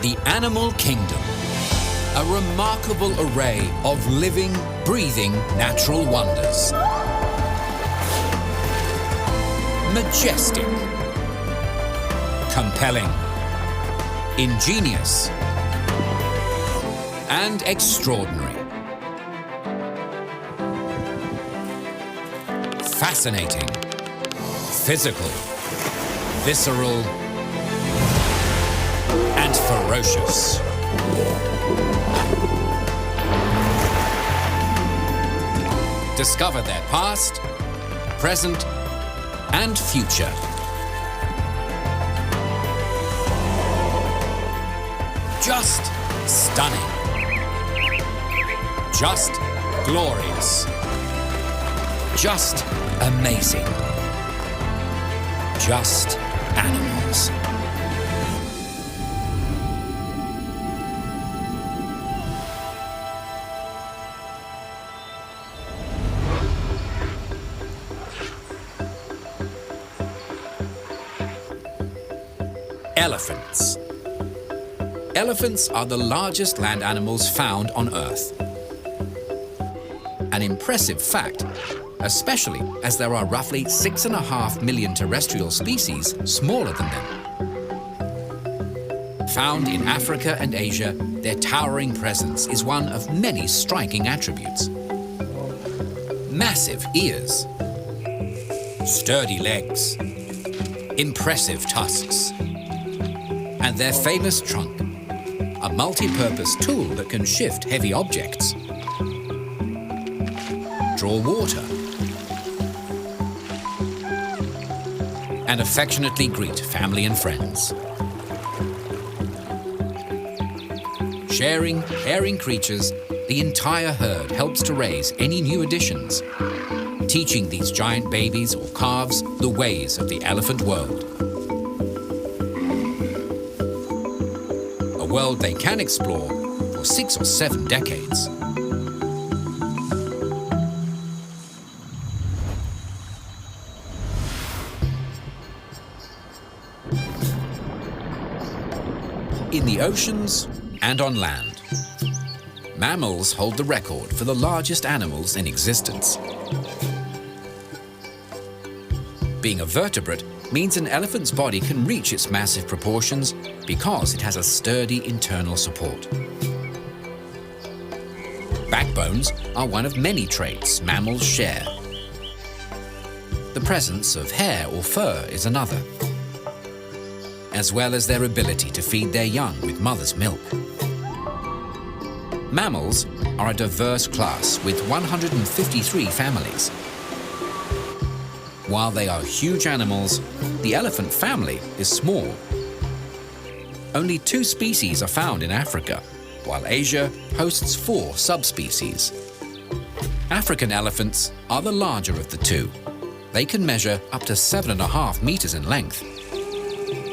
The animal kingdom. A remarkable array of living, breathing natural wonders. Majestic. Compelling. Ingenious. And extraordinary. Fascinating. Physical. Visceral. And ferocious. Discover their past, present, and future. Just stunning. Just glorious. Just amazing. Just animals. Elephants. Elephants are the largest land animals found on Earth. An impressive fact, especially as there are roughly 6.5 million terrestrial species smaller than them. Found in Africa and Asia, their towering presence is one of many striking attributes. Massive ears, sturdy legs, impressive tusks, and their famous trunk, a multi-purpose tool that can shift heavy objects, draw water, and affectionately greet family and friends. Sharing, caring creatures, the entire herd helps to raise any new additions, teaching these giant babies or calves the ways of the elephant world. A world they can explore for 6 or 7 decades. In the oceans and on land, mammals hold the record for the largest animals in existence. Being a vertebrate means an elephant's body can reach its massive proportions because it has a sturdy internal support. Backbones are one of many traits mammals share. The presence of hair or fur is another, as well as their ability to feed their young with mother's milk. Mammals are a diverse class with 153 families. While they are huge animals, the elephant family is small. Only 2 species are found in Africa, while Asia hosts 4 subspecies. African elephants are the larger of the 2. They can measure up to 7.5 meters in length.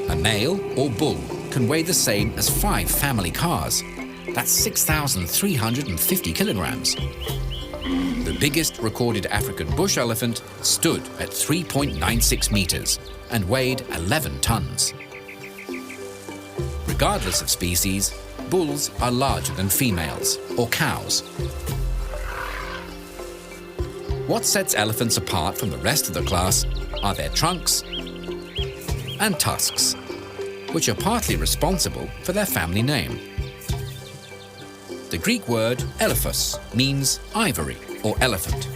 A male or bull can weigh the same as 5 family cars. That's 6,350 kilograms. The biggest recorded African bush elephant stood at 3.96 meters and weighed 11 tons. Regardless of species, bulls are larger than females, or cows. What sets elephants apart from the rest of the class are their trunks and tusks, which are partly responsible for their family name. The Greek word elephos means ivory or elephant.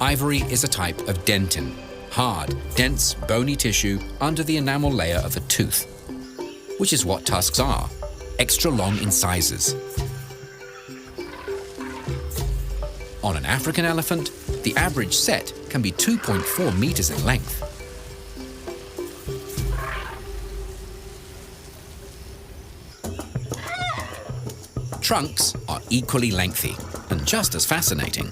Ivory is a type of dentin, hard, dense, bony tissue under the enamel layer of a tooth, which is what tusks are, extra long incisors. On an African elephant, the average set can be 2.4 meters in length. Trunks are equally lengthy and just as fascinating.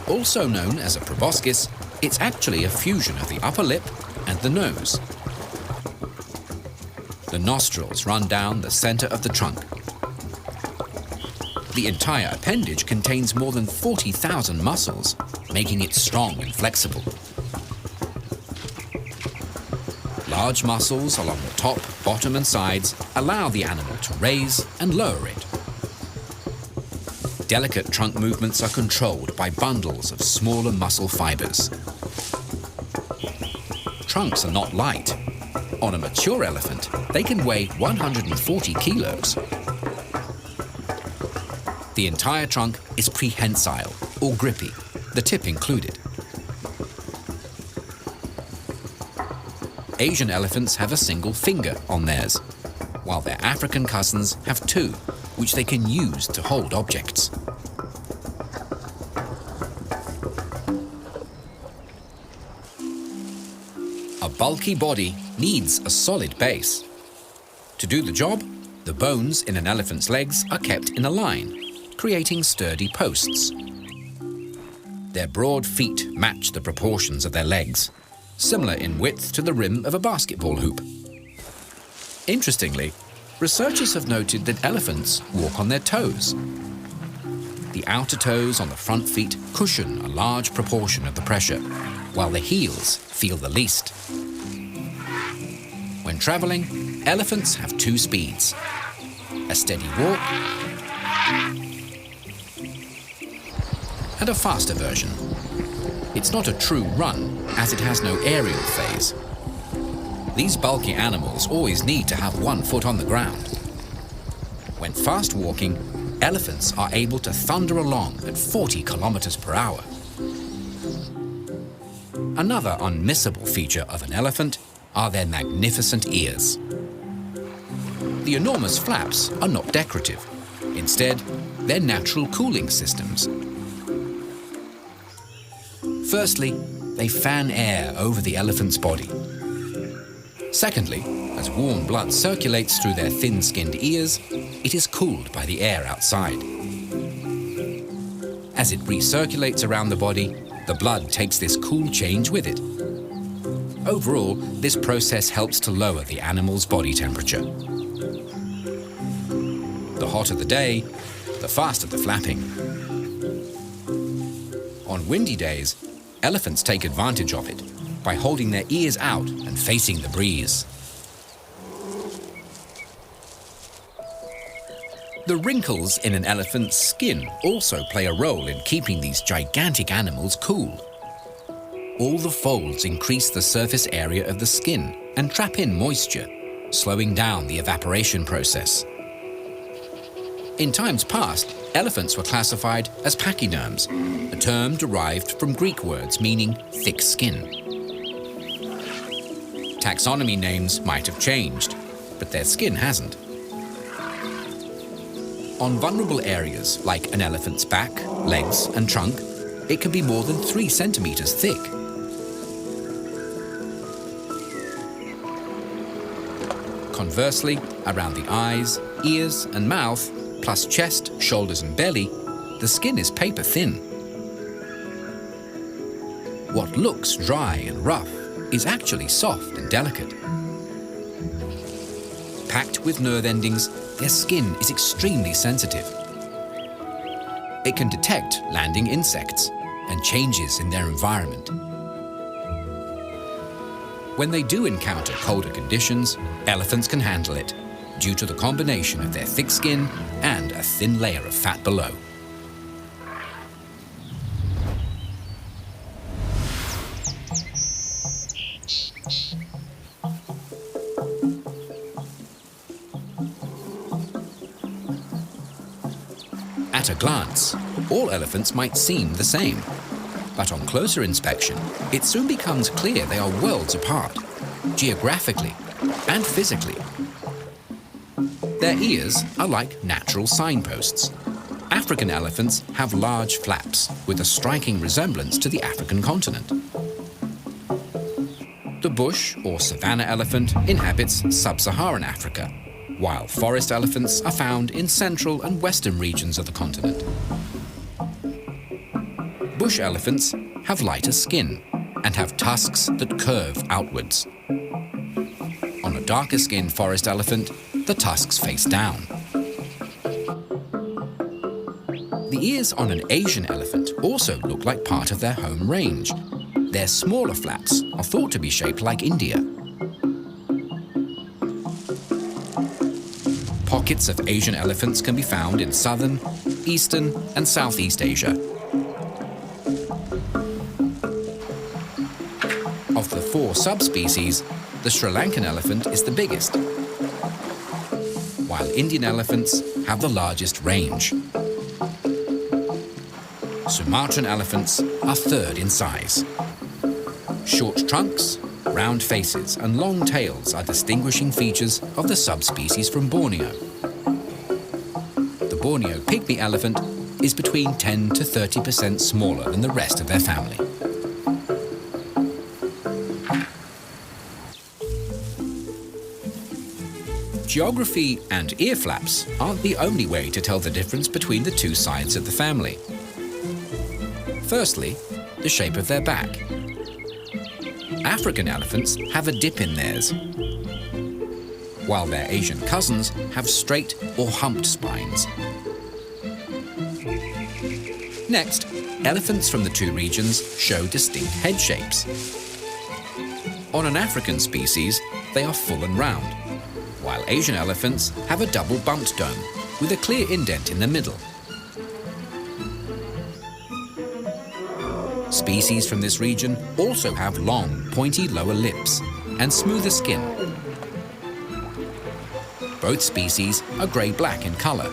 Also known as a proboscis, it's actually a fusion of the upper lip and the nose. The nostrils run down the center of the trunk. The entire appendage contains more than 40,000 muscles, making it strong and flexible. Large muscles along the top, bottom and sides allow the animal to raise and lower it. Delicate trunk movements are controlled by bundles of smaller muscle fibers. Trunks are not light. On a mature elephant, they can weigh 140 kilos. The entire trunk is prehensile, or grippy, the tip included. Asian elephants have a single finger on theirs, while their African cousins have two, which they can use to hold objects. A bulky body needs a solid base. To do the job, the bones in an elephant's legs are kept in a line, creating sturdy posts. Their broad feet match the proportions of their legs, similar in width to the rim of a basketball hoop. Interestingly, researchers have noted that elephants walk on their toes. The outer toes on the front feet cushion a large proportion of the pressure, while the heels feel the least. When traveling, elephants have two speeds: a steady walk and a faster version. It's not a true run, as it has no aerial phase. These bulky animals always need to have one foot on the ground. When fast walking, elephants are able to thunder along at 40 kilometers per hour. Another unmissable feature of an elephant are their magnificent ears. The enormous flaps are not decorative. Instead, they're natural cooling systems. Firstly, they fan air over the elephant's body. Secondly, as warm blood circulates through their thin-skinned ears, it is cooled by the air outside. As it recirculates around the body, the blood takes this cool change with it. Overall, this process helps to lower the animal's body temperature. The hotter the day, the faster the flapping. On windy days, elephants take advantage of it by holding their ears out and facing the breeze. The wrinkles in an elephant's skin also play a role in keeping these gigantic animals cool. All the folds increase the surface area of the skin and trap in moisture, slowing down the evaporation process. In times past, elephants were classified as pachyderms, a term derived from Greek words meaning thick skin. Taxonomy names might have changed, but their skin hasn't. On vulnerable areas like an elephant's back, legs and trunk, it can be more than 3 centimeters thick. Conversely, around the eyes, ears and mouth, plus chest, shoulders and belly, the skin is paper thin. What looks dry and rough is actually soft and delicate. Packed with nerve endings, their skin is extremely sensitive. It can detect landing insects and changes in their environment. When they do encounter colder conditions, elephants can handle it, due to the combination of their thick skin and a thin layer of fat below. At a glance, all elephants might seem the same, but on closer inspection, it soon becomes clear they are worlds apart, geographically and physically. Their ears are like natural signposts. African elephants have large flaps with a striking resemblance to the African continent. The bush or savanna elephant inhabits sub-Saharan Africa, while forest elephants are found in central and western regions of the continent. Bush elephants have lighter skin and have tusks that curve outwards. On a darker-skinned forest elephant, the tusks face down. The ears on an Asian elephant also look like part of their home range. Their smaller flaps are thought to be shaped like India. Thickets of Asian elephants can be found in southern, eastern, and Southeast Asia. Of the 4 subspecies, the Sri Lankan elephant is the biggest, while Indian elephants have the largest range. Sumatran elephants are third in size. Short trunks, round faces, and long tails are distinguishing features of the subspecies from Borneo. The Borneo pygmy elephant is between 10 to 30% smaller than the rest of their family. Geography and ear flaps aren't the only way to tell the difference between the 2 sides of the family. Firstly, the shape of their back. African elephants have a dip in theirs, while their Asian cousins have straight or humped spines. Next, elephants from the 2 regions show distinct head shapes. On an African species, they are full and round, while Asian elephants have a double bumped dome with a clear indent in the middle. Species from this region also have long, pointy lower lips and smoother skin. Both species are grey-black in colour.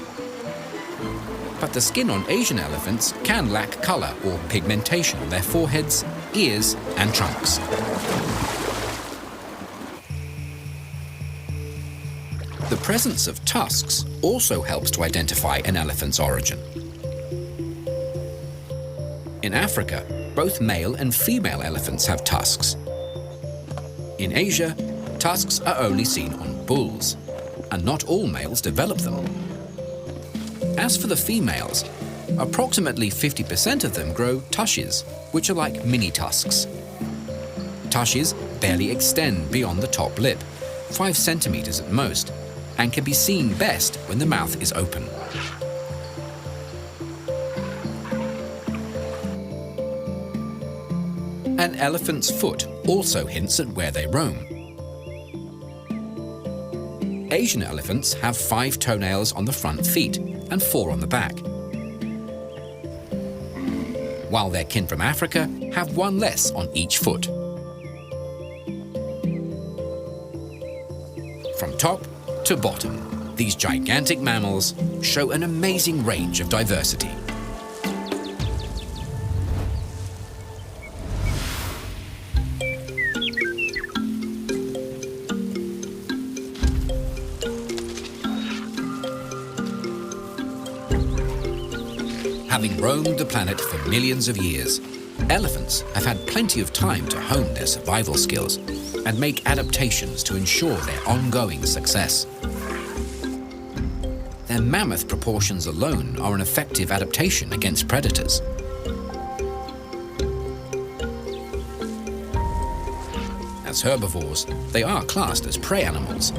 But the skin on Asian elephants can lack colour or pigmentation on their foreheads, ears, and trunks. The presence of tusks also helps to identify an elephant's origin. In Africa, both male and female elephants have tusks. In Asia, tusks are only seen on bulls, and not all males develop them. As for the females, approximately 50% of them grow tushes, which are like mini tusks. Tushes barely extend beyond the top lip, 5 centimeters at most, and can be seen best when the mouth is open. An elephant's foot also hints at where they roam. Asian elephants have 5 toenails on the front feet and 4 on the back, while their kin from Africa have 1 less on each foot. From top to bottom, these gigantic mammals show an amazing range of diversity. Having roamed the planet for millions of years, elephants have had plenty of time to hone their survival skills and make adaptations to ensure their ongoing success. Their mammoth proportions alone are an effective adaptation against predators. As herbivores, they are classed as prey animals,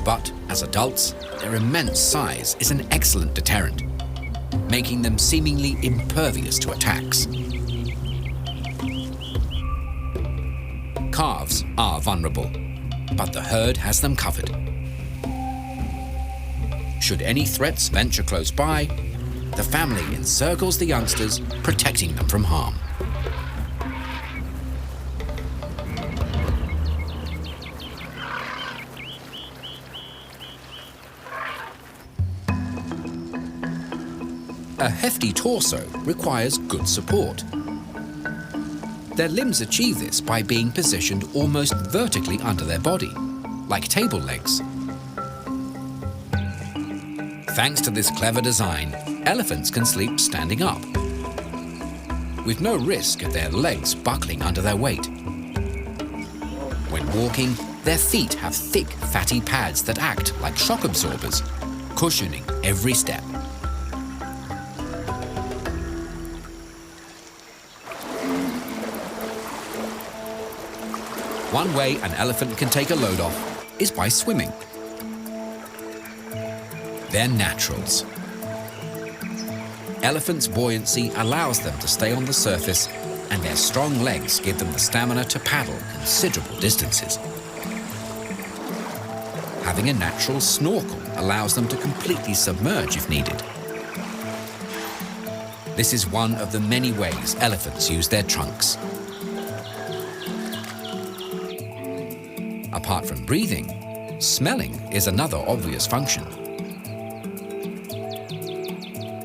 but as adults, their immense size is an excellent deterrent, making them seemingly impervious to attacks. Calves are vulnerable, but the herd has them covered. Should any threats venture close by, the family encircles the youngsters, protecting them from harm. A hefty torso requires good support. Their limbs achieve this by being positioned almost vertically under their body, like table legs. Thanks to this clever design, elephants can sleep standing up, with no risk of their legs buckling under their weight. When walking, their feet have thick, fatty pads that act like shock absorbers, cushioning every step. One way an elephant can take a load off is by swimming. They're naturals. Elephants' buoyancy allows them to stay on the surface, and their strong legs give them the stamina to paddle considerable distances. Having a natural snorkel allows them to completely submerge if needed. This is one of the many ways elephants use their trunks. Apart from breathing, smelling is another obvious function.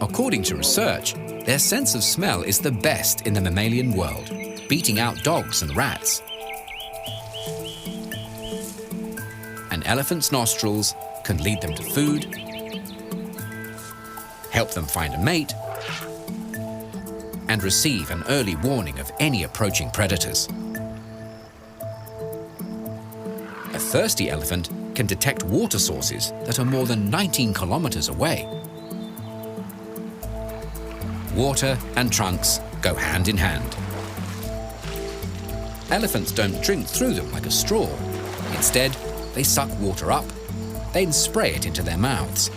According to research, their sense of smell is the best in the mammalian world, beating out dogs and rats. An elephant's nostrils can lead them to food, help them find a mate, and receive an early warning of any approaching predators. A thirsty elephant can detect water sources that are more than 19 kilometers away. Water and trunks go hand in hand. Elephants don't drink through them like a straw. Instead, they suck water up, then spray it into their mouths.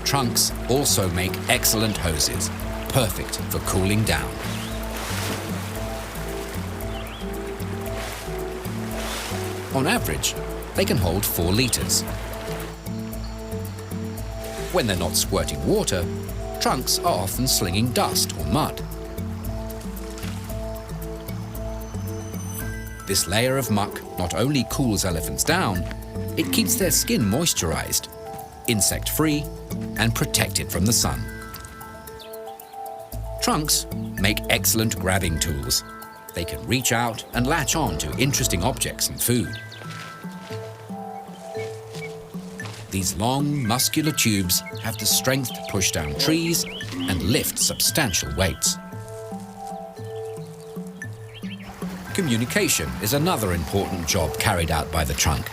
Trunks also make excellent hoses, perfect for cooling down. On average, they can hold 4 liters. When they're not squirting water, trunks are often slinging dust or mud. This layer of muck not only cools elephants down, it keeps their skin moisturized, insect-free, and protected from the sun. Trunks make excellent grabbing tools. They can reach out and latch on to interesting objects and food. These long, muscular tubes have the strength to push down trees and lift substantial weights. Communication is another important job carried out by the trunk.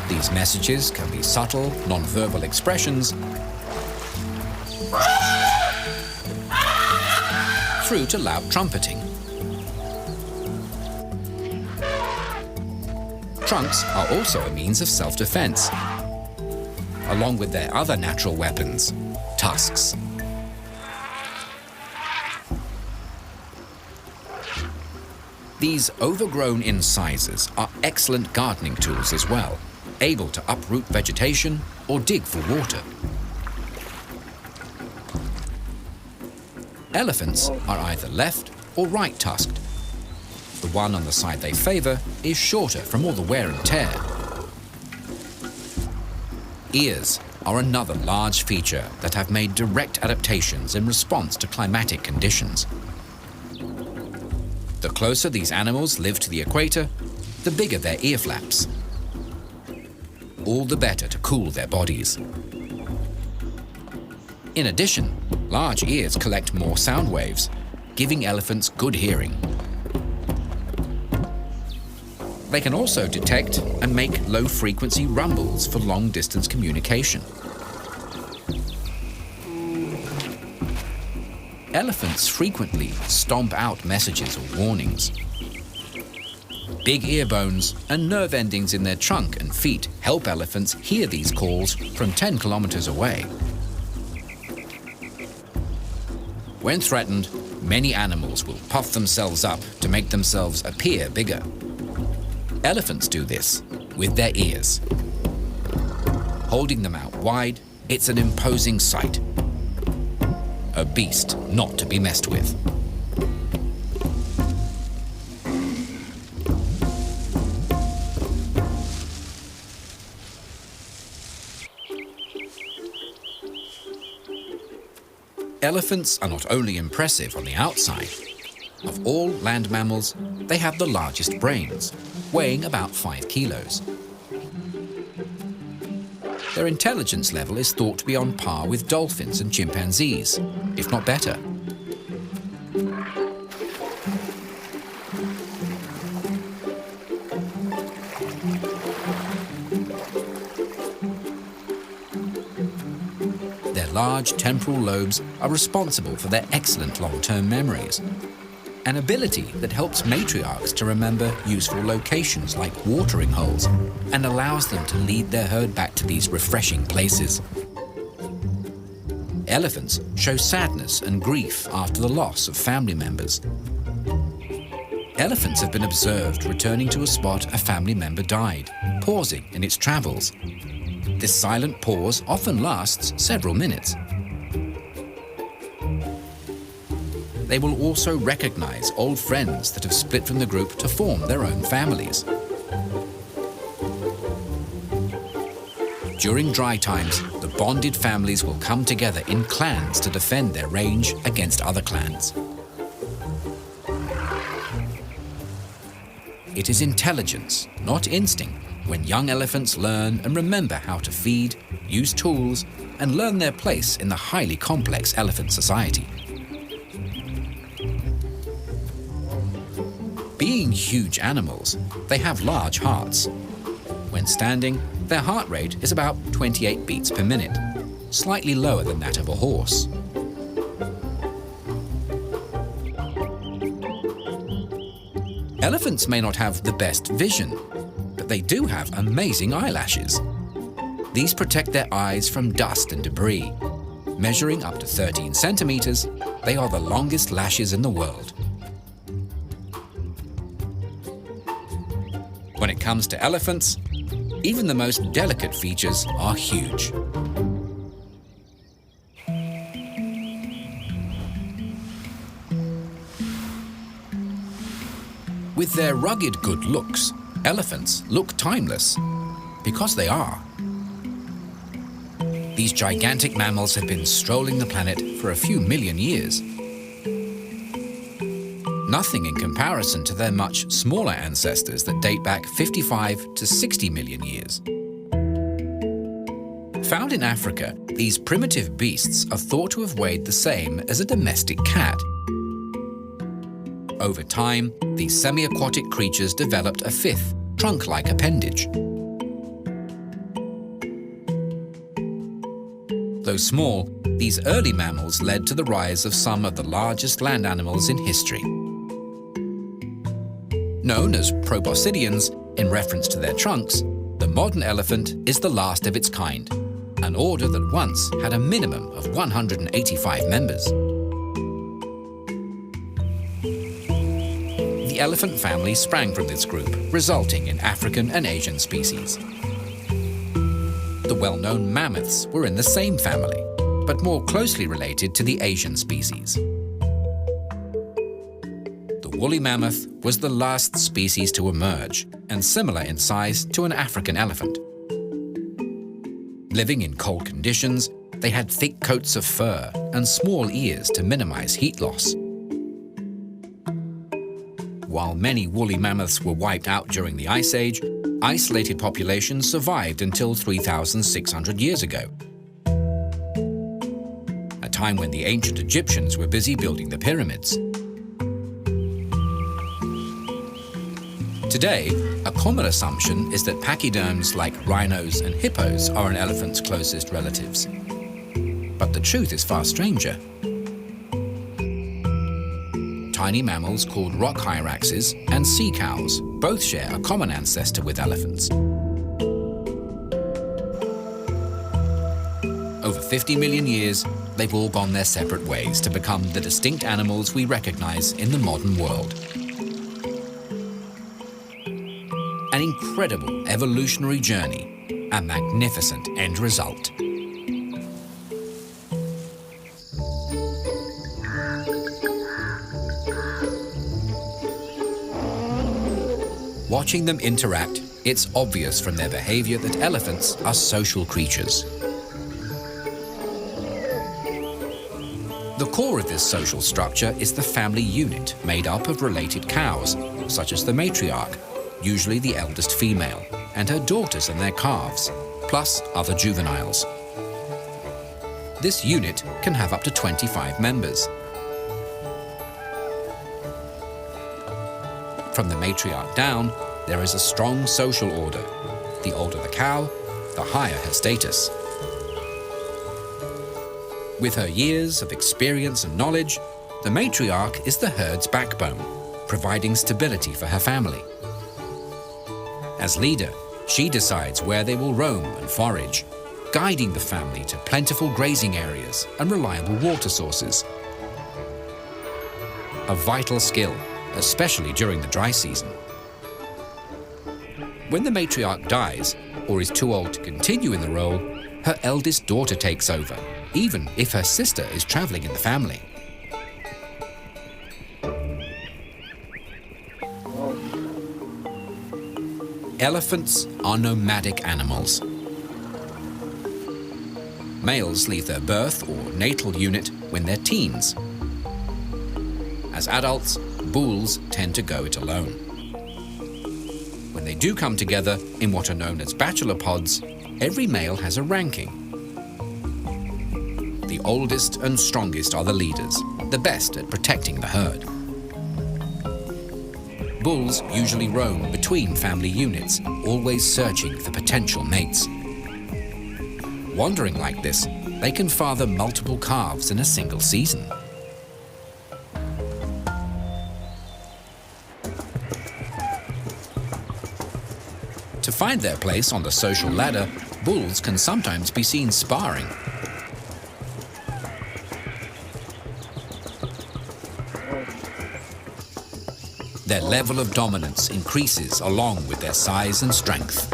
These messages can be subtle, non-verbal expressions through to loud trumpeting. Trunks are also a means of self-defense, along with their other natural weapons, tusks. These overgrown incisors are excellent gardening tools as well, able to uproot vegetation or dig for water. Elephants are either left or right-tusked. The one on the side they favor is shorter from all the wear and tear. Ears are another large feature that have made direct adaptations in response to climatic conditions. The closer these animals live to the equator, the bigger their ear flaps. All the better to cool their bodies. In addition, large ears collect more sound waves, giving elephants good hearing. They can also detect and make low-frequency rumbles for long-distance communication. Elephants frequently stomp out messages or warnings. Big ear bones and nerve endings in their trunk and feet help elephants hear these calls from 10 kilometers away. When threatened, many animals will puff themselves up to make themselves appear bigger. Elephants do this with their ears. Holding them out wide, it's an imposing sight. A beast not to be messed with. Elephants are not only impressive on the outside. Of all land mammals, they have the largest brains, weighing about 5 kilos. Their intelligence level is thought to be on par with dolphins and chimpanzees, if not better. Their large temporal lobes are responsible for their excellent long-term memories, an ability that helps matriarchs to remember useful locations like watering holes and allows them to lead their herd back to these refreshing places. Elephants show sadness and grief after the loss of family members. Elephants have been observed returning to a spot a family member died, pausing in its travels. This silent pause often lasts several minutes. They will also recognize old friends that have split from the group to form their own families. During dry times, the bonded families will come together in clans to defend their range against other clans. It is intelligence, not instinct, when young elephants learn and remember how to feed, use tools, and learn their place in the highly complex elephant society. Being huge animals, they have large hearts. When standing, their heart rate is about 28 beats per minute, slightly lower than that of a horse. Elephants may not have the best vision, but they do have amazing eyelashes. These protect their eyes from dust and debris. Measuring up to 13 centimeters, they are the longest lashes in the world. When it comes to elephants, even the most delicate features are huge. With their rugged good looks, elephants look timeless, because they are. These gigantic mammals have been strolling the planet for a few million years. Nothing in comparison to their much smaller ancestors that date back 55 to 60 million years. Found in Africa, these primitive beasts are thought to have weighed the same as a domestic cat. Over time, these semi-aquatic creatures developed a fifth, trunk-like appendage. Though small, these early mammals led to the rise of some of the largest land animals in history. Known as proboscideans, in reference to their trunks, the modern elephant is the last of its kind, an order that once had a minimum of 185 members. The elephant family sprang from this group, resulting in African and Asian species. The well-known mammoths were in the same family, but more closely related to the Asian species. The woolly mammoth was the last species to emerge, and similar in size to an African elephant. Living in cold conditions, they had thick coats of fur and small ears to minimize heat loss. While many woolly mammoths were wiped out during the Ice Age, isolated populations survived until 3,600 years ago, a time when the ancient Egyptians were busy building the pyramids. Today, a common assumption is that pachyderms like rhinos and hippos are an elephant's closest relatives. But the truth is far stranger. Tiny mammals called rock hyraxes and sea cows both share a common ancestor with elephants. Over 50 million years, they've all gone their separate ways to become the distinct animals we recognize in the modern world. An incredible evolutionary journey, a magnificent end result. Watching them interact, it's obvious from their behavior that elephants are social creatures. The core of this social structure is the family unit made up of related cows, such as the matriarch, usually the eldest female, and her daughters and their calves, plus other juveniles. This unit can have up to 25 members. From the matriarch down, there is a strong social order. The older the cow, the higher her status. With her years of experience and knowledge, the matriarch is the herd's backbone, providing stability for her family. As leader, she decides where they will roam and forage, guiding the family to plentiful grazing areas and reliable water sources. A vital skill, especially during the dry season. When the matriarch dies or is too old to continue in the role, her eldest daughter takes over, even if her sister is traveling in the family. Elephants are nomadic animals. Males leave their birth or natal unit when they're teens. As adults, bulls tend to go it alone. When they do come together in what are known as bachelor pods, every male has a ranking. The oldest and strongest are the leaders, the best at protecting the herd. Bulls usually roam between family units, always searching for potential mates. Wandering like this, they can father multiple calves in a single season. To find their place on the social ladder, bulls can sometimes be seen sparring. Their level of dominance increases along with their size and strength.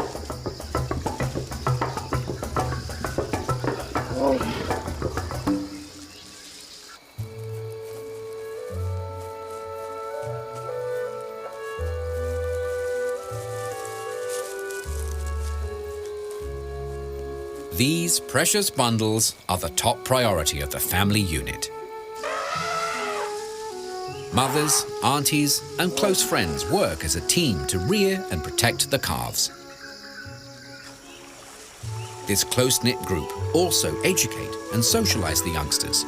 These precious bundles are the top priority of the family unit. Mothers, aunties, and close friends work as a team to rear and protect the calves. This close-knit group also educate and socialize the youngsters.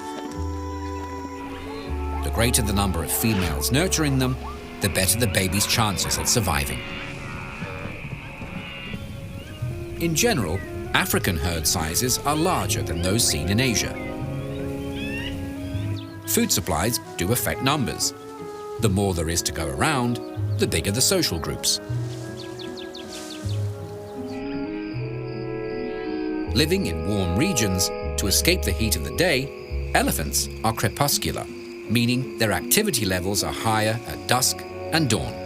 The greater the number of females nurturing them, the better the baby's chances at surviving. In general, African herd sizes are larger than those seen in Asia. Food supplies do affect numbers. The more there is to go around, the bigger the social groups. Living in warm regions, to escape the heat of the day, elephants are crepuscular, meaning their activity levels are higher at dusk and dawn.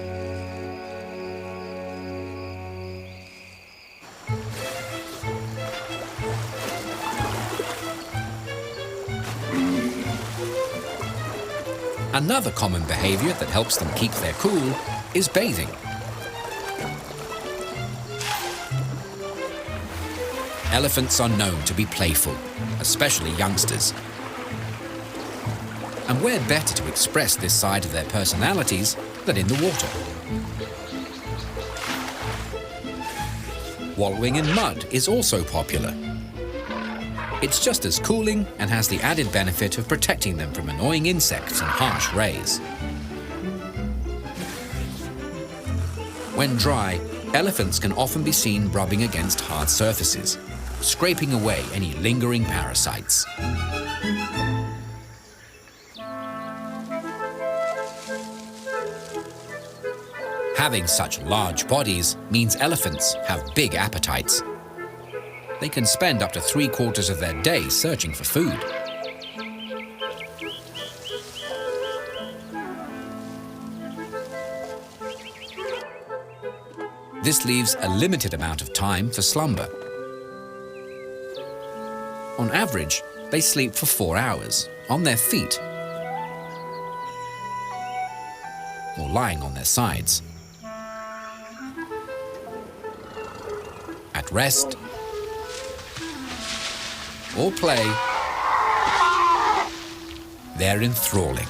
Another common behavior that helps them keep their cool is bathing. Elephants are known to be playful, especially youngsters. And where better to express this side of their personalities than in the water? Wallowing in mud is also popular. It's just as cooling and has the added benefit of protecting them from annoying insects and harsh rays. When dry, elephants can often be seen rubbing against hard surfaces, scraping away any lingering parasites. Having such large bodies means elephants have big appetites. They can spend up to 3/4 of their day searching for food. This leaves a limited amount of time for slumber. On average, they sleep for 4 hours, on their feet, or lying on their sides. At rest, or play, they're enthralling.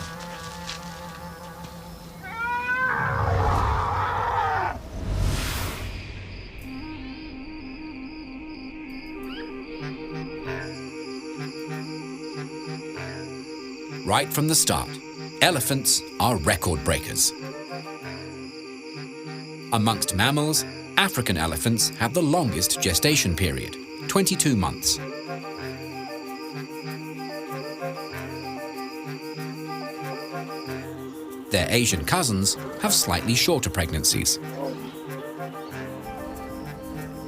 Right from the start, elephants are record breakers. Amongst mammals, African elephants have the longest gestation period, 22 months. Their Asian cousins have slightly shorter pregnancies.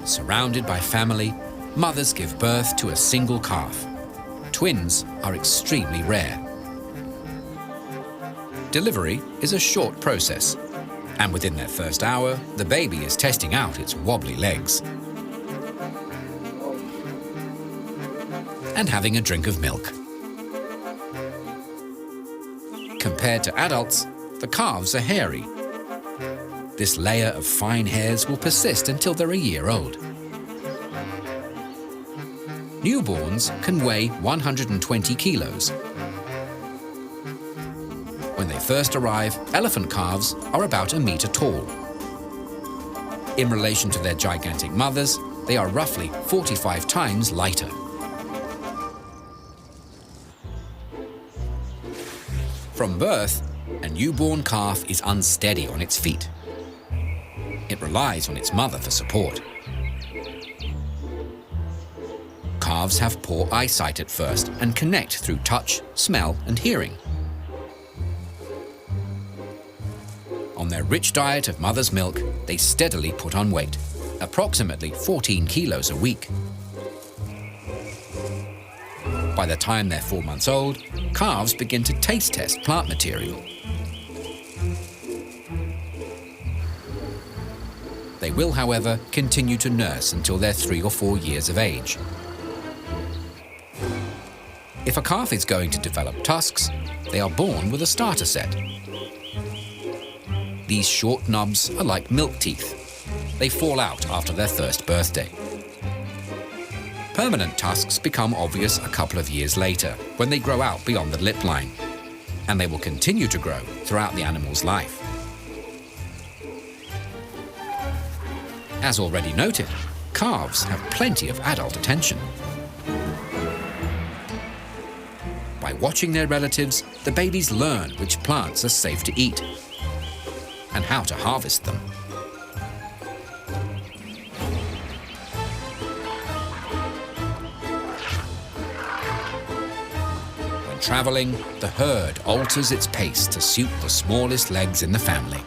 Surrounded by family, mothers give birth to a single calf. Twins are extremely rare. Delivery is a short process, and within their first hour, the baby is testing out its wobbly legs and having a drink of milk. Compared to adults, the calves are hairy. This layer of fine hairs will persist until they're a year old. Newborns can weigh 120 kilos. When they first arrive, elephant calves are about 1 meter tall. In relation to their gigantic mothers, they are roughly 45 times lighter. From birth, a newborn calf is unsteady on its feet. It relies on its mother for support. Calves have poor eyesight at first and connect through touch, smell, and hearing. On their rich diet of mother's milk, they steadily put on weight, approximately 14 kilos a week. By the time they're 4 months old, calves begin to taste test plant material. They will, however, continue to nurse until they're 3 or 4 years of age. If a calf is going to develop tusks, they are born with a starter set. These short knobs are like milk teeth. They fall out after their first birthday. Permanent tusks become obvious a couple of years later, when they grow out beyond the lip line, and they will continue to grow throughout the animal's life. As already noted, calves have plenty of adult attention. By watching their relatives, the babies learn which plants are safe to eat and how to harvest them. When traveling, the herd alters its pace to suit the smallest legs in the family.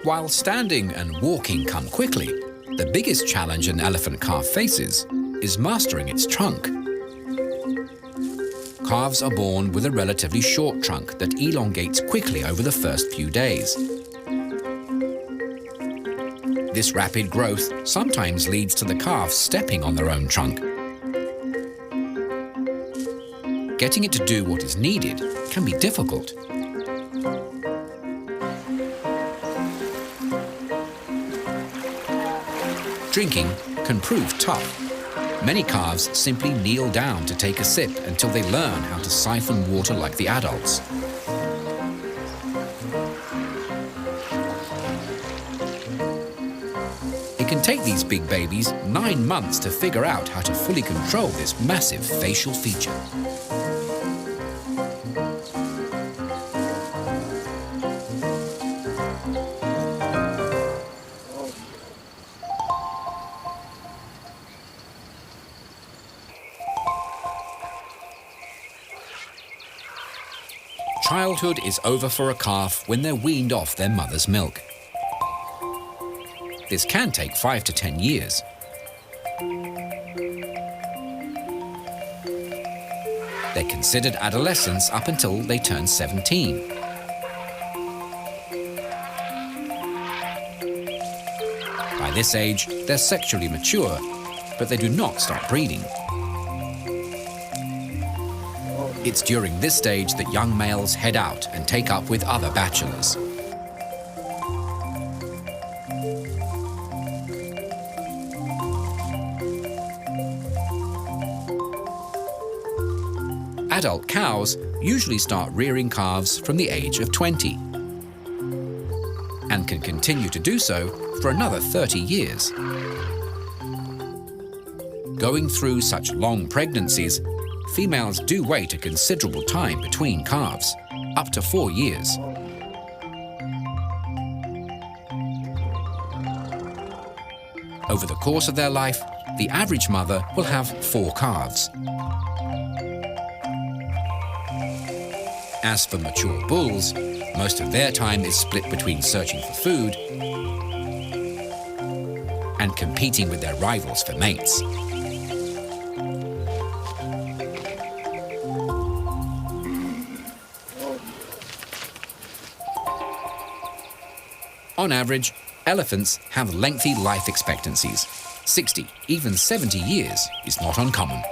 While standing and walking come quickly, the biggest challenge an elephant calf faces is mastering its trunk. Calves are born with a relatively short trunk that elongates quickly over the first few days. This rapid growth sometimes leads to the calf stepping on their own trunk. Getting it to do what is needed can be difficult. Drinking can prove tough. Many calves simply kneel down to take a sip until they learn how to siphon water like the adults. It can take these big babies 9 months to figure out how to fully control this massive facial feature. Childhood is over for a calf when they're weaned off their mother's milk. This can take 5 to 10 years. They're considered adolescents up until they turn 17. By this age, they're sexually mature, but they do not stop breeding. It's during this stage that young males head out and take up with other bachelors. Adult cows usually start rearing calves from the age of 20 and can continue to do so for another 30 years. Going through such long pregnancies, females do wait a considerable time between calves, up to 4 years. Over the course of their life, the average mother will have 4 calves. As for mature bulls, most of their time is split between searching for food and competing with their rivals for mates. On average, elephants have lengthy life expectancies. 60, even 70 years is not uncommon.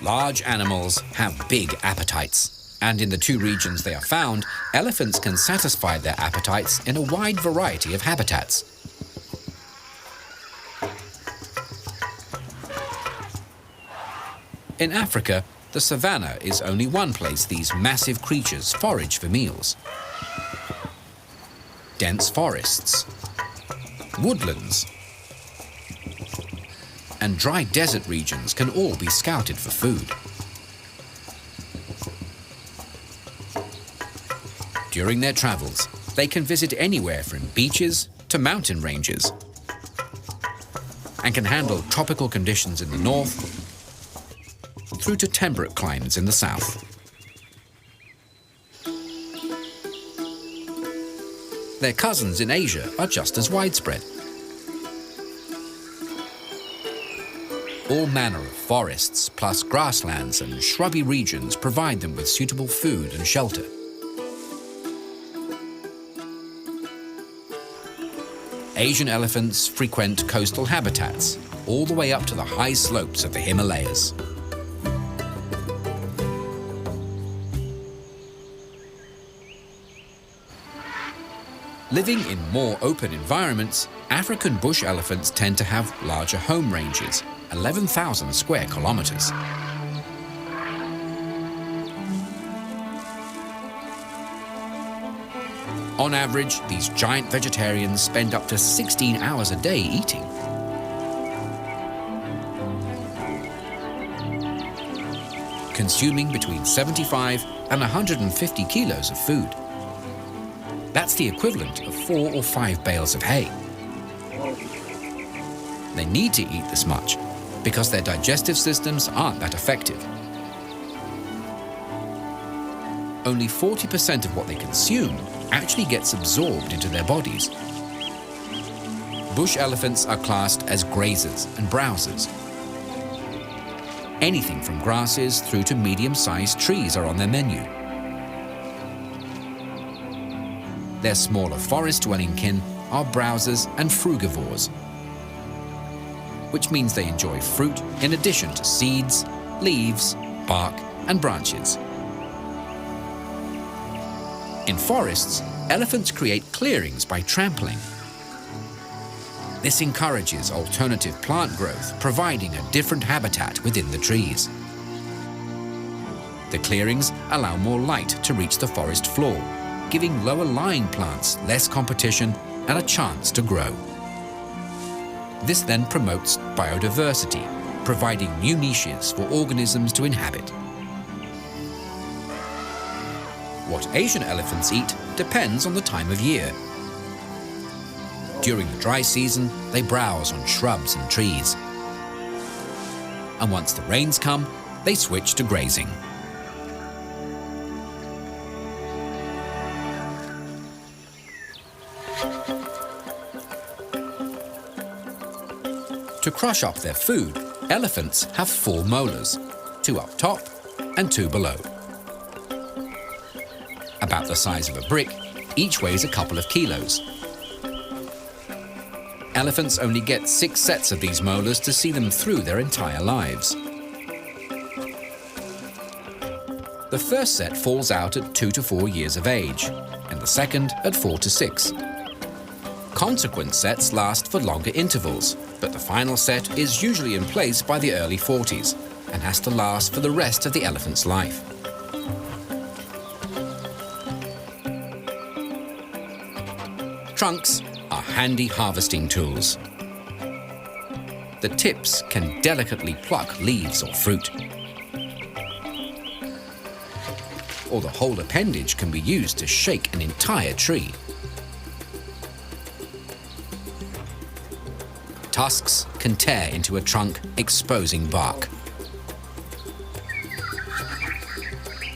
Large animals have big appetites, and in the 2 regions they are found, elephants can satisfy their appetites in a wide variety of habitats. In Africa, the savanna is only one place these massive creatures forage for meals. Dense forests, woodlands, and dry desert regions can all be scouted for food. During their travels, they can visit anywhere from beaches to mountain ranges and can handle tropical conditions in the north through to temperate climates in the south. Their cousins in Asia are just as widespread. All manner of forests, plus grasslands and shrubby regions provide them with suitable food and shelter. Asian elephants frequent coastal habitats, all the way up to the high slopes of the Himalayas. Living in more open environments, African bush elephants tend to have larger home ranges, 11,000 square kilometers. On average, these giant vegetarians spend up to 16 hours a day eating. Consuming between 75 and 150 kilos of food. That's the equivalent of 4 or 5 bales of hay. They need to eat this much because their digestive systems aren't that effective. Only 40% of what they consume actually gets absorbed into their bodies. Bush elephants are classed as grazers and browsers. Anything from grasses through to medium-sized trees are on their menu. Their smaller forest-dwelling kin are browsers and frugivores, which means they enjoy fruit in addition to seeds, leaves, bark, and branches. In forests, elephants create clearings by trampling. This encourages alternative plant growth, providing a different habitat within the trees. The clearings allow more light to reach the forest floor, giving lower-lying plants less competition and a chance to grow. This then promotes biodiversity, providing new niches for organisms to inhabit. What Asian elephants eat depends on the time of year. During the dry season, they browse on shrubs and trees. And once the rains come, they switch to grazing. To crush up their food, elephants have 4 molars, 2 up top and 2 below. About the size of a brick, each weighs a couple of kilos. Elephants only get 6 sets of these molars to see them through their entire lives. The first set falls out at 2 to 4 years of age, and the second at 4 to 6. Consequent sets last for longer intervals, but the final set is usually in place by the early 40s and has to last for the rest of the elephant's life. Trunks are handy harvesting tools. The tips can delicately pluck leaves or fruit. or the whole appendage can be used to shake an entire tree. Tusks can tear into a trunk, exposing bark.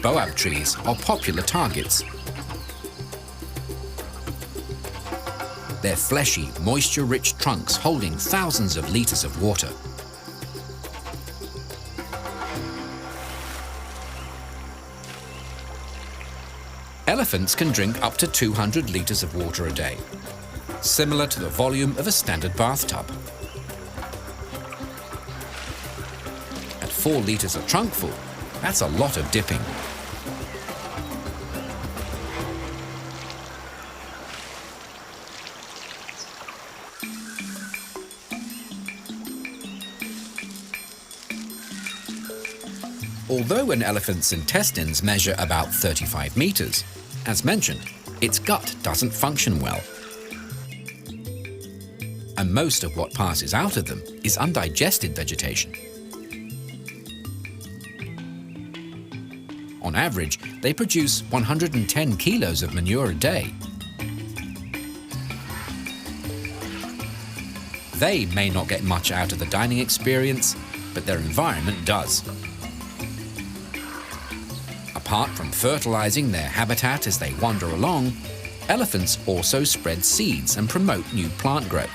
Boab trees are popular targets. Their fleshy, moisture-rich trunks holding thousands of liters of water. Elephants can drink up to 200 liters of water a day, similar to the volume of a standard bathtub. At 4 liters a trunkful, that's a lot of dipping. Although an elephant's intestines measure about 35 meters, as mentioned, its gut doesn't function well. And most of what passes out of them is undigested vegetation. On average, they produce 110 kilos of manure a day. They may not get much out of the dining experience, but their environment does. Apart from fertilizing their habitat as they wander along, elephants also spread seeds and promote new plant growth.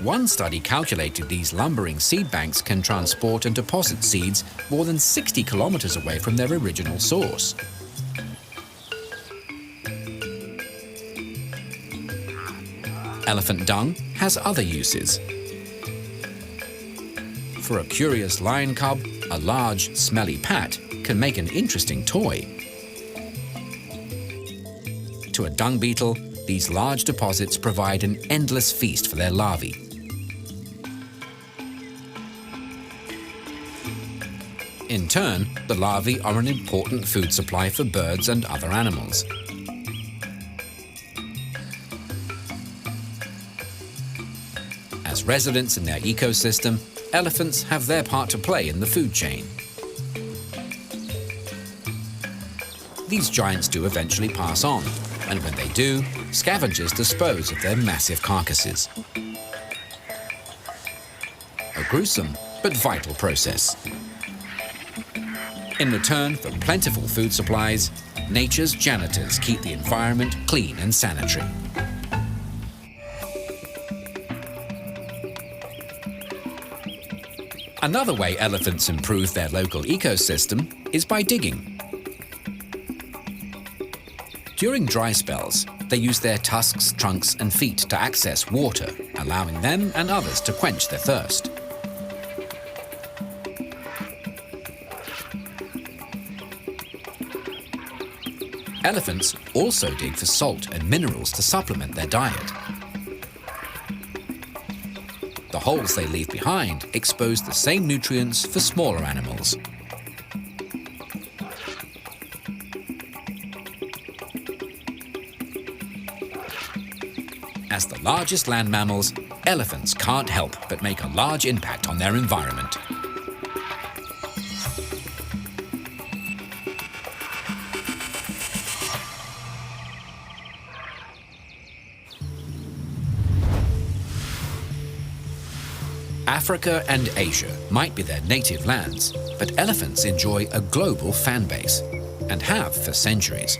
One study calculated these lumbering seed banks can transport and deposit seeds more than 60 kilometers away from their original source. Elephant dung has other uses. For a curious lion cub, a large, smelly pat can make an interesting toy. To a dung beetle, these large deposits provide an endless feast for their larvae. In turn, the larvae are an important food supply for birds and other animals. As residents in their ecosystem, elephants have their part to play in the food chain. These giants do eventually pass on, and when they do, scavengers dispose of their massive carcasses. A gruesome but vital process. In return for plentiful food supplies, nature's janitors keep the environment clean and sanitary. Another way elephants improve their local ecosystem is by digging. During dry spells, they use their tusks, trunks, and feet to access water, allowing them and others to quench their thirst. Elephants also dig for salt and minerals to supplement their diet. The holes they leave behind expose the same nutrients for smaller animals. As the largest land mammals, elephants can't help but make a large impact on their environment. Africa and Asia might be their native lands, but elephants enjoy a global fan base, and have for centuries.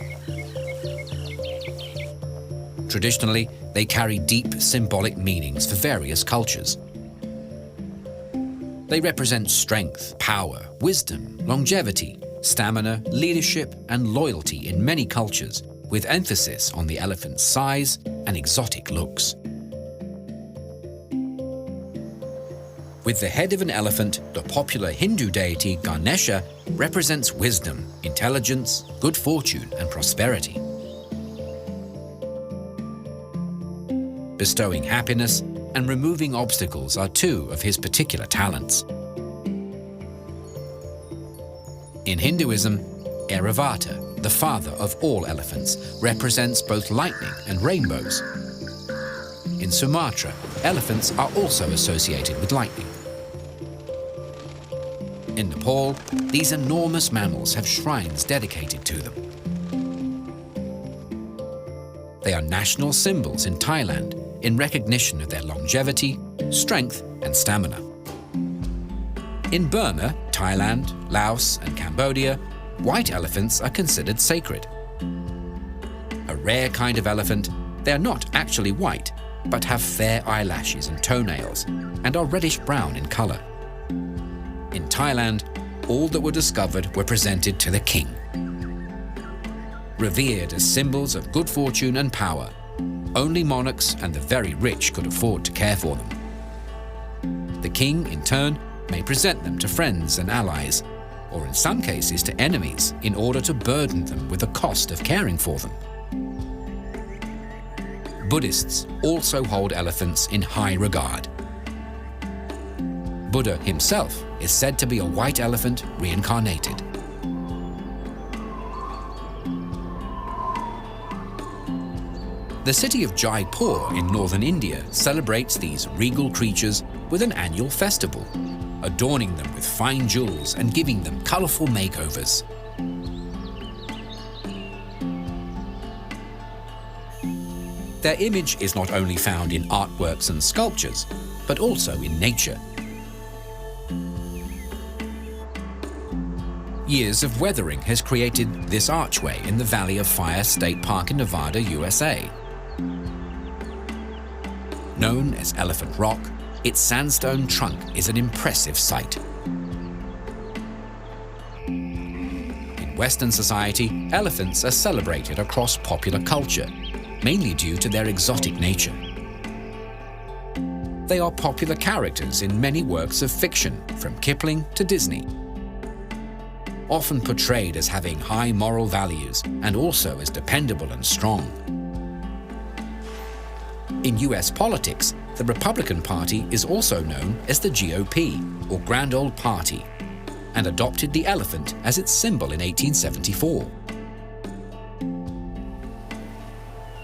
Traditionally, they carry deep symbolic meanings for various cultures. They represent strength, power, wisdom, longevity, stamina, leadership, and loyalty in many cultures, with emphasis on the elephant's size and exotic looks. With the head of an elephant, the popular Hindu deity Ganesha represents wisdom, intelligence, good fortune, and prosperity. Bestowing happiness and removing obstacles are two of his particular talents. In Hinduism, Airavata, the father of all elephants, represents both lightning and rainbows. In Sumatra, elephants are also associated with lightning. In Nepal, these enormous mammals have shrines dedicated to them. They are national symbols in Thailand in recognition of their longevity, strength, and stamina. In Burma, Thailand, Laos, and Cambodia, white elephants are considered sacred. A rare kind of elephant, they are not actually white, but have fair eyelashes and toenails, and are reddish-brown in color. In Thailand, all that were discovered were presented to the king. Revered as symbols of good fortune and power, only monarchs and the very rich could afford to care for them. The king, in turn, may present them to friends and allies, or in some cases to enemies, in order to burden them with the cost of caring for them. Buddhists also hold elephants in high regard. Buddha himself is said to be a white elephant reincarnated. The city of Jaipur in northern India celebrates these regal creatures with an annual festival, adorning them with fine jewels and giving them colorful makeovers. Their image is not only found in artworks and sculptures, but also in nature. Years of weathering has created this archway in the Valley of Fire State Park in Nevada, USA. Known as Elephant Rock, its sandstone trunk is an impressive sight. In Western society, elephants are celebrated across popular culture, mainly due to their exotic nature. They are popular characters in many works of fiction, from Kipling to Disney. Often portrayed as having high moral values and also as dependable and strong. In US politics, the Republican Party is also known as the GOP, or Grand Old Party, and adopted the elephant as its symbol in 1874.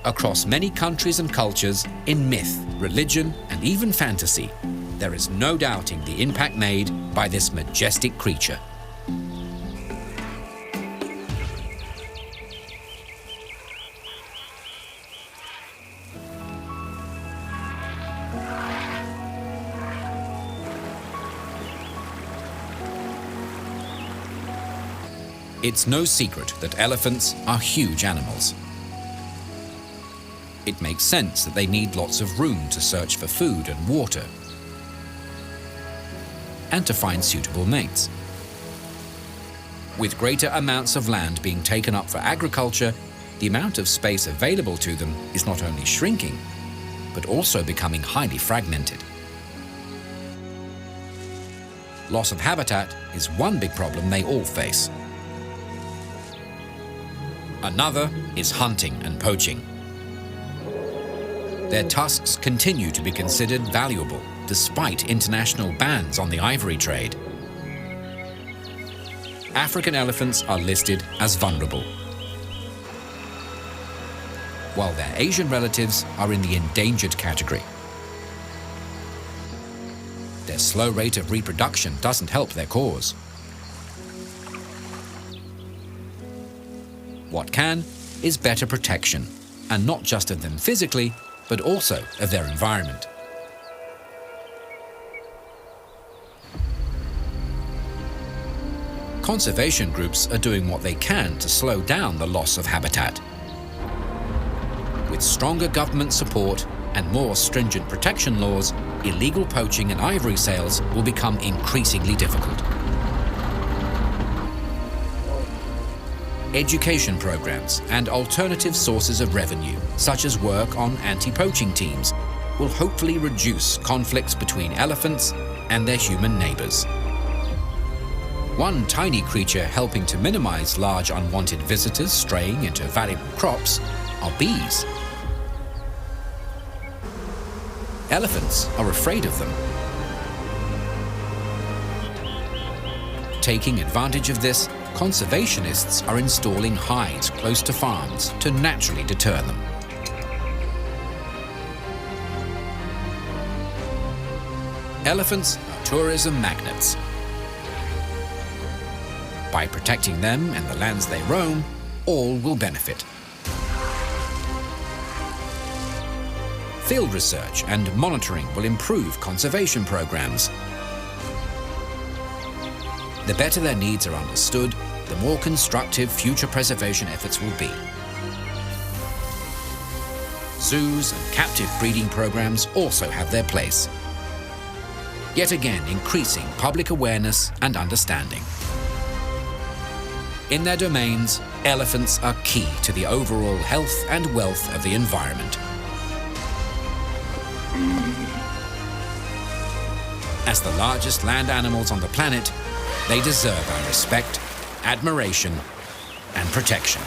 Across many countries and cultures, in myth, religion, and even fantasy, there is no doubting the impact made by this majestic creature. It's no secret that elephants are huge animals. It makes sense that they need lots of room to search for food and water, and to find suitable mates. With greater amounts of land being taken up for agriculture, the amount of space available to them is not only shrinking, but also becoming highly fragmented. Loss of habitat is one big problem they all face. Another is hunting and poaching. Their tusks continue to be considered valuable despite international bans on the ivory trade. African elephants are listed as vulnerable, while their Asian relatives are in the endangered category. Their slow rate of reproduction doesn't help their cause. What can is better protection, and not just of them physically, but also of their environment. Conservation groups are doing what they can to slow down the loss of habitat. With stronger government support and more stringent protection laws, illegal poaching and ivory sales will become increasingly difficult. Education programs and alternative sources of revenue, such as work on anti-poaching teams, will hopefully reduce conflicts between elephants and their human neighbors. One tiny creature helping to minimize large unwanted visitors straying into valuable crops are bees. Elephants are afraid of them. Taking advantage of this, conservationists are installing hides close to farms to naturally deter them. Elephants are tourism magnets. By protecting them and the lands they roam, all will benefit. Field research and monitoring will improve conservation programs. The better their needs are understood, the more constructive future preservation efforts will be. Zoos and captive breeding programs also have their place, yet again increasing public awareness and understanding. In their domains, elephants are key to the overall health and wealth of the environment. As the largest land animals on the planet, they deserve our respect, admiration, and protection.